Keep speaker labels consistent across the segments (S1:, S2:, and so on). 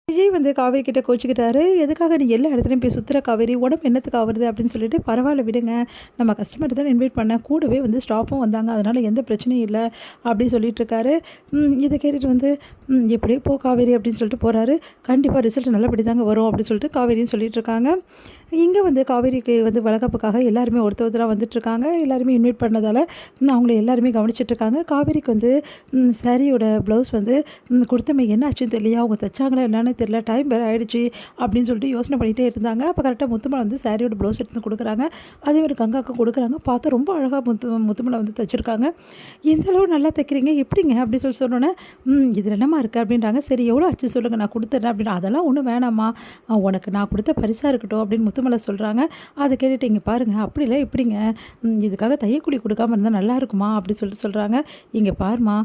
S1: விஜய் வந்து காவேரி கிட்ட கோச்சுக்கிட்டாரு. "எதுக்காக நீ எல்லா இடத்துலயும் போய் சுத்துற காவேரி? உடம்பு என்னத்துக்கு ஆவுறது?" அப்படின்னு சொல்லிட்டு, "பரவாயில்ல விடுங்க. நம்ம கஸ்டமர் தானே இன்வைட் பண்ணேன். கூடவே வந்து ஸ்டாஃபும் வந்தாங்க. அதனால எந்த பிரச்சனையும் இல்ல." அப்படி சொல்லிட்டுருக்காரு. இத கேட்டுட்டு வந்து, எப்படியோ போ காவேரி" அப்படின்னு சொல்லிட்டு போறாரு. "கண்டிப்பா ரிசல்ட் நல்லபடி தாங்க வரும்." அப்படின்னு சொல்லிட்டு காவேரியும் சொல்லிட்டுருக்காங்க. இங்க வந்து காவேரிக்கு வந்து வளகாப்புக்காக எல்லாருமே ஒருத்தரா வந்துட்டுருக்காங்க. எல்லாருமே இன்வைட் பண்ணதால, அவங்கள எல்லாருமே கவனிச்சுட்டுருக்காங்க. காவேரிக்கு வந்து சாரியோட ப்ளவுஸ் வந்து குடுத்தமே என்ன ஆச்சுன்னு தெரியலையா? அவங்க தச்சாங்களா என்னன்னு தெரியல. டைம் வேற ஆயிடுச்சு அப்படின்னு சொல்லிட்டு யோசனை பண்ணிட்டே இருந்தாங்க. அப்போ கரெக்ட்டா முத்துமலை வந்து சாரியோட ப்ளவுஸ் எடுத்து குடுக்குறாங்க. அதே மாரி கங்காக்கு குடுக்குறாங்க. பார்த்தா ரொம்ப அழகா முத்துமலை வந்து தச்சிருக்காங்க. "எந்த அளவு நல்லா தைக்கிறீங்க, எப்படிங்க?" அப்படின்னு சொல்லி சொன்னோன்னே, "இதில என்னம்மா இருக்கு?" அப்படின்றாங்க. "சரி எவ்வளோ ஆச்சு சொல்லுங்க, நான் குடுத்துட்றேன்." அப்படின்னா, "அதெல்லாம் ஒண்ணும் வேணாம்மா. உனக்கு நான் குடுத்த பரிசா இருக்கட்டும்." அப்படின்னு முத்துமலை சொல்றாங்க. அத கேட்டுட்டு, "இங்க பாருங்க, அப்படிலாம் எப்படிங்க? இதுக்காக தையக்கூலி குடுக்காம இருந்தா நல்லா இருக்குமா?" அப்படி சொல்லிட்டு சொல்றாங்க. "இங்க பாரும்மா,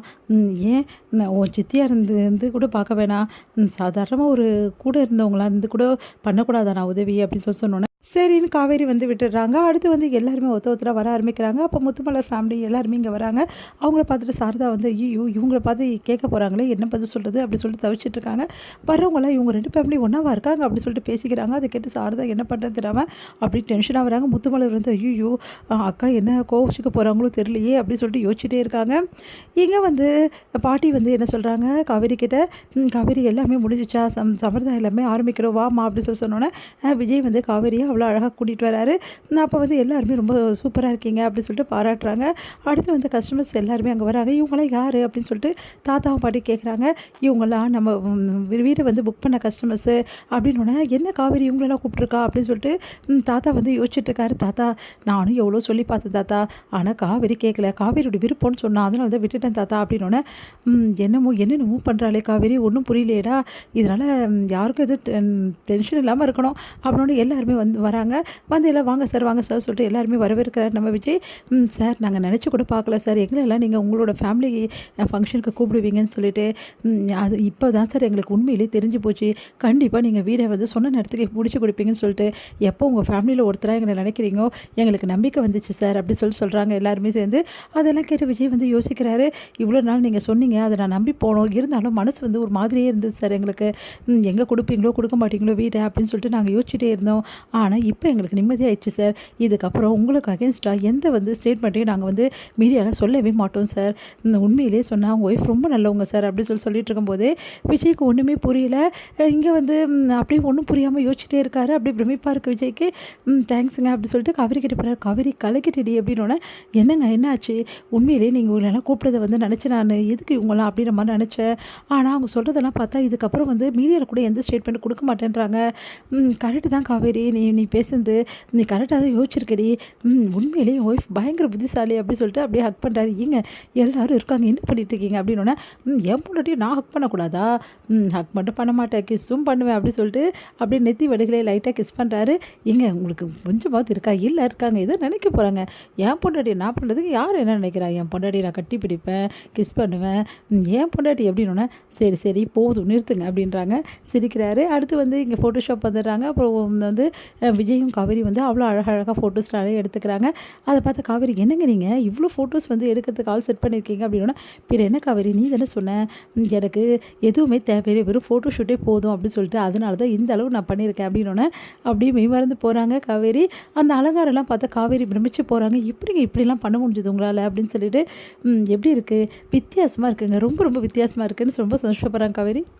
S1: ஏன் உன் சித்தியா இருந்து கூட பார்க்க வேணாம். சாதாரணமா ஒரு கூட இருந்தவங்களா இருந்து கூட பண்ணக்கூடாதா நான் உதவி?" அப்படின்னு சொன்னோனே, சரின்னு காவேரி வந்து விட்டுடுறாங்க. அடுத்து வந்து எல்லாருமே ஒருத்தரா வர ஆரம்பிக்கிறாங்க. அப்போ முத்துமலர் ஃபேமிலி எல்லாருமே இங்கே வராங்க. அவங்கள பார்த்துட்டு சாரதா வந்து, "ஐய்யய்யோ! இவங்கள பார்த்து கேட்க போறாங்களே! என்ன பதில் சொல்றது?" அப்படி சொல்லிட்டு தவிச்சிட்டு இருக்காங்க. வரவங்கலாம், "இவங்க 2 ஃபேமிலி ஒண்ணாவா இருக்காங்க?" அப்படி சொல்லிட்டு பேசிக்கிறாங்க. அத கேட்டு சாரதா என்ன பண்ணுறது தெரியாம அப்படியே டென்ஷனா வராங்க. முத்துமலர் வந்து, "ஐய்யய்யோ! அக்கா என்ன கோவிச்சுக்க போறாங்களோ தெரியலையே!" அப்படின்னு சொல்லிட்டு யோசிச்சுட்டே இருக்காங்க. இங்க வந்து பாட்டி வந்து என்ன சொல்றாங்க, காவேரி கிட்ட, "காவேரி எல்லாமே முடிஞ்சுச்சா? சம்பிரதாயம் எல்லாமே ஆரம்பிக்கிறோம் வாம்மா" அப்படின்னு சொன்னோனே, விஜய் வந்து காவேரியை அவ்வளோ அழகாக கூட்டிகிட்டு வராரு. அப்போ வந்து எல்லாருமே ரொம்ப சூப்பராக இருக்கீங்க அப்படின்னு சொல்லிட்டு பாராட்டுறாங்க. அடுத்து வந்து கஸ்டமர்ஸ் எல்லாருமே அங்கே வராங்க. "இவங்கலாம் யார்?" அப்படின்னு சொல்லிட்டு தாத்தாவும் பாட்டி கேட்குறாங்க. "இவங்கலாம் நம்ம வீட வந்து புக் பண்ண கஸ்டமர்ஸு." அப்படின்னோடனே, "என்ன காவேரி இவங்களெல்லாம் கூப்பிட்ருக்கா?" அப்படின்னு சொல்லிட்டு தாத்தா வந்து யோசிச்சுட்டு இருக்காரு. "தாத்தா, நானும் எவ்வளோ சொல்லி பார்த்தேன் தாத்தா. ஆனா காவேரி கேட்கல. காவேரியோட விருப்பம்னு சொன்னா. அதனால தான் விட்டுட்டேன் தாத்தா." அப்படின்னோடனே, என்னென்னமோ பண்ணுறாளே காவேரி, ஒன்றும் புரியலையேடா. இதனால யாருக்கும் எதுவும் டென்ஷன் இல்லாமல் இருக்கணும்." அப்படின்னோடனே எல்லாருமே வந்து வராங்க. வந்து எல்லாம், "வாங்க சார், வாங்க சார்" சொல்லிட்டு எல்லாருமே வரவேற்கிறார் நம்ம விஜய். "சார், நாங்கள் நினச்சி கூட பார்க்கல சார். எங்களெல்லாம் நீங்கள் உங்களோட ஃபேமிலி ஃபங்க்ஷனுக்கு கூப்பிடுவீங்கன்னு சொல்லிட்டு. அது இப்போ தான் சார் எங்களுக்கு உண்மையிலேயே தெரிஞ்சு போச்சு. கண்டிப்பாக நீங்கள் வீடை வந்து சொன்ன நேரத்துக்கு முடிச்சு கொடுப்பீங்கன்னு சொல்லிட்டு, எப்போ உங்கள் ஃபேமிலியில் ஒருத்தராக எங்களை நினைக்கிறீங்களோ எங்களுக்கு நம்பிக்கை வந்துச்சு சார்." அப்படி சொல்கிறாங்க எல்லாருமே சேர்ந்து. அதெல்லாம் கேட்டு விஜய் வந்து யோசிக்கிறாரு. "இவ்வளோ நாள் நீங்கள் சொன்னீங்க, அதை நான் நம்பி போனோம். இருந்தாலும் மனசு வந்து ஒரு மாதிரியே இருந்தது சார் எங்களுக்கு. எங்கே கொடுப்பீங்களோ கொடுக்க மாட்டீங்களோ வீடை அப்படின்னு சொல்லிட்டு நாங்கள் யோசிச்சுட்டே இருந்தோம். ஆனால் இப்போ எங்களுக்கு நிம்மதியாயிடுச்சு சார். இதுக்கப்புறம் உங்களுக்கு அகேன்ஸ்டாக எந்த வந்து ஸ்டேட்மெண்ட்டையும் நாங்கள் வந்து மீடியாவில் சொல்லவே மாட்டோம் சார். உண்மையிலேயே சொன்னால் அவங்க ஒய்ஃப் ரொம்ப நல்லவங்க சார்." அப்படி சொல்லிட்டு இருக்கும்போதே விஜய்க்கு ஒன்றுமே புரியல. இங்கே வந்து அப்படியே ஒன்றும் புரியாமல் யோசிச்சுட்டே இருக்காரு. அப்படியே பிரமிப்பாக இருக்குது விஜய்க்கு. தேங்க்ஸுங்க அப்படி சொல்லிட்டு காவேரி கிட்ட போகிறார். "காவேரி கலக்கிட்டடி" அப்படின்னோடனே, "என்னங்க என்ன ஆச்சு? உண்மையிலேயே நீங்கள் இவங்களெல்லாம் கூப்பிட்டதை வந்து நினச்சேன் நான். எதுக்கு இவங்களாம் அப்படின்ற மாதிரி நினச்சேன். ஆனால் அவங்க சொல்கிறதெல்லாம் பார்த்தா இதுக்கப்புறம் வந்து மீடியாவில் கூட எந்த ஸ்டேட்மெண்ட் கொடுக்க மாட்டேன்றாங்க. கரெக்டு தான் காவேரி, நீ பேசுனது. நீ கரெக்டாக தான் யோசிச்சிருக்கடி. உண்மையிலேயே ஒய்ஃப் பயங்கர புத்திசாலி." அப்படி சொல்லிட்டு அப்படியே ஹக் பண்ணுறாரு. "ஏங்க எல்லாரும் இருக்காங்க, என்ன பண்ணிட்டு இருக்கீங்க?" அப்படின்னோடனே, என் பொண்டாட்டியும் நான் ஹக் பண்ணக்கூடாதா? ஹக் மட்டும் பண்ண மாட்டேன், கிஸ்ஸும் பண்ணுவேன்." அப்படி சொல்லிட்டு அப்படியே நெத்தி வடுகளே லைட்டாக கிஸ் பண்ணுறாரு. "ஏங்க உங்களுக்கு கொஞ்சமாவது இருக்கா?" "இல்லை இருக்காங்க, ஏதோ நினைக்க போகிறாங்க. என் பொண்டாட்டியை நான் பண்ணுறதுக்கு யார் என்ன நினைக்கிறா? என் பொண்டாட்டியை நான் கட்டி பிடிப்பேன், கிஸ் பண்ணுவேன். என் பொண்டாட்டி." அப்படின்னோடனே, "சரி சரி போதும் நிறுத்துங்க." அப்படின்றாங்க. சிரிக்கிறாரு. அடுத்து வந்து இங்கே ஃபோட்டோஷாப் வந்துடுறாங்க. அப்புறம் வந்து விஜயும் காவேரி வந்து அவ்வளோ அழகழகாக ஃபோட்டோஸ் நிறைய எடுத்துக்கிறாங்க. அதை பார்த்து காவேரி, "என்னங்க நீங்கள் இவ்வளோ ஃபோட்டோஸ் வந்து எடுக்கிறதுக்கு ஆள் செட் பண்ணியிருக்கீங்க?" அப்படின்னோடனே, "பிற என்ன காவேரி, நீ தானே சொன்ன எனக்கு எதுவுமே தேவையில்லை, வெறும் ஃபோட்டோ ஷூட்டே போதும் அப்படின்னு சொல்லிட்டு, அதனால தான் இந்த அளவு நான் பண்ணியிருக்கேன்." அப்படின்னோடனே அப்படியே மெய்மறந்து போகிறாங்க காவேரி. அந்த அலங்காரம்லாம் பார்த்தா காவேரி பிரமிச்சு போகிறாங்க. "எப்படிங்க இப்படிலாம் பண்ண முடிஞ்சது உங்களால்?" அப்படின்னு சொல்லிட்டு, எப்படி இருக்குது? வித்தியாசமாக இருக்குங்க, ரொம்ப ரொம்ப வித்தியாசமாக இருக்குன்னு ரொம்ப சந்தோஷப்படுறாங்க காவேரி.